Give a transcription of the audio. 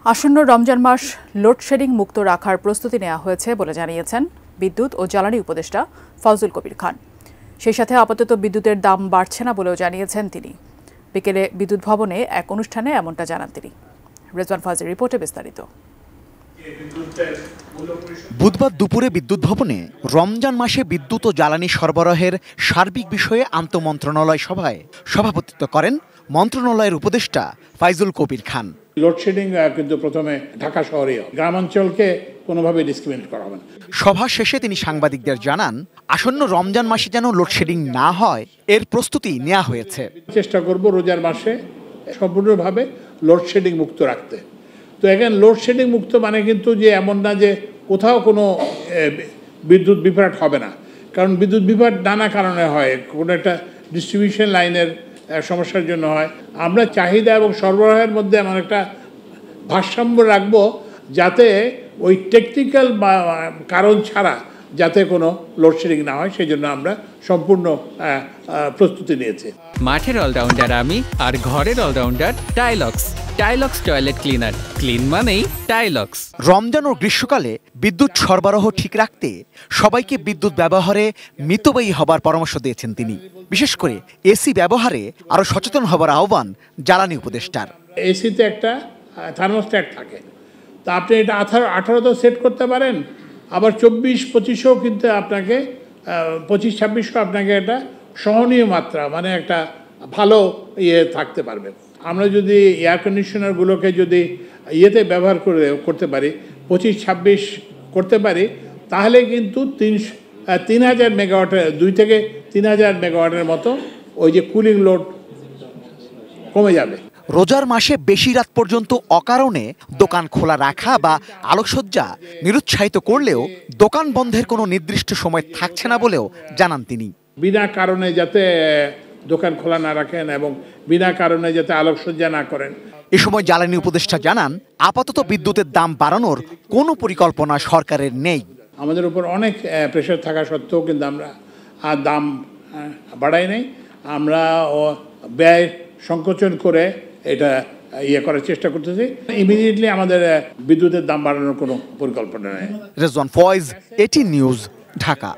আসন্ন রমজান মাস লোডশেডিং মুক্ত রাখার প্রস্তুতি নেওয়া হয়েছে বলে জানিয়েছেন বিদ্যুৎ ও জ্বালানি উপদেষ্টা ফজলুল কবির খান। সেই সাথে আপাতত বিদ্যুতের দাম বাড়ছে না বলেও জানিয়েছেন তিনি। বিকেলে বিদ্যুৎ ভবনে এক অনুষ্ঠানে এমনটা জানান তিনি। রেজওয়ান ফাজির রিপোর্টে বিস্তারিত। বুধবার দুপুরে বিদ্যুৎ ভবনে রমজান মাসে বিদ্যুৎ ও জ্বালানি সরবরাহের সার্বিক বিষয়ে আন্তঃমন্ত্রণালয় সভায় সভাপতিত্ব করেন মন্ত্রণালয়ের উপদেষ্টা ফজলুল কবির খান। লোডশেডিং কিন্তু প্রথমে ঢাকা শহরেও, গ্রামাঞ্চলকে কোনোভাবে ডিসক্রিমিনেট করা হবে না। সভা শেষে তিনি সাংবাদিকদের জানান, আসন্ন রমজান মাসে যেন লোডশেডিং না হয় এর প্রস্তুতি নেওয়া হয়েছে। চেষ্টা করব রোজার মাসে সম্পূর্ণভাবে লোডশেডিং মুক্ত রাখতে। তো এখানে লোডশেডিং মুক্ত মানে কিন্তু যে এমন না যে কোথাও কোনো বিদ্যুৎ বিভ্রাট হবে না, কারণ বিদ্যুৎ বিভ্রাট নানা কারণে হয়। কোনো একটা ডিস্ট্রিবিউশন লাইনের সমস্যার জন্য হয়। আমরা চাহিদা এবং সরবরাহের মধ্যে এমন একটা ভারসাম্য রাখবো যাতে ওই টেকনিক্যাল বা কারণ ছাড়া যাতে কোনো লোডশেডিং না হয়, সেই জন্য আমরা সম্পূর্ণ প্রস্তুতি নিয়েছি। মাঠের অলরাউন্ডার আমি, আর ঘরের allrounder Tylox. Tylox toilet cleaner, clean মানেই টাইলক্স। রমজান ও গ্রীষ্মকালে বিদ্যুৎ সরবরাহ ঠিক রাখতে সবাইকে বিদ্যুৎ ব্যবহারে মিতব্যয়ী হবার পরামর্শ দিয়েছেন তিনি। বিশেষ করে এসি ব্যবহারে আরও সচেতন হবার আহ্বান জ্বালানি উপদেষ্টার। এসিতে একটা থার্মোস্ট্যাট থাকে, তা আপনি এটা 18 সেট করতে পারেন, আবার 24-25-ও কিন্তু আপনাকে 25-26-ও আপনাকে একটা সহনীয় মাত্রা, মানে একটা ভালো থাকতে পারবে। আমরা যদি এয়ার কন্ডিশনারগুলোকে যদি ব্যবহার করতে পারি, 25-26 করতে পারি, তাহলে কিন্তু 3000 মেগাওয়াটের 2 থেকে 3000 মেগাওয়াটের মতো ওই যে কুলিং লোড কমে যাবে। রোজার মাসে বেশি রাত পর্যন্ত অকারণে দোকান খোলা রাখা বা আলোকসজ্জা নিরুৎসাহিত করলেও দোকান বন্ধের কোনো নির্দিষ্ট সময় থাকছে না বলেও জানান তিনি। বিনা কারণে যাতে দোকান খোলা না রাখেন এবং বিনা কারণে যাতে আলোকসজ্জা না করেন। এ সময় জ্বালানি উপদেষ্টা জানান, আপাতত বিদ্যুতের দাম বাড়ানোর কোনো পরিকল্পনা সরকারের নেই। আমাদের উপর অনেক প্রেশার থাকা সত্ত্বেও কিন্তু আমরা দাম বাড়াই নাই। আমরা ব্যয় সংকোচন করে এটা করার চেষ্টা করতেছি। ইমিডিয়েটলি আমাদের বিদ্যুতের দাম বাড়ানোর কোনো পরিকল্পনা নেই। রেজওয়ান ফয়েজ, এটি নিউজ, ঢাকা।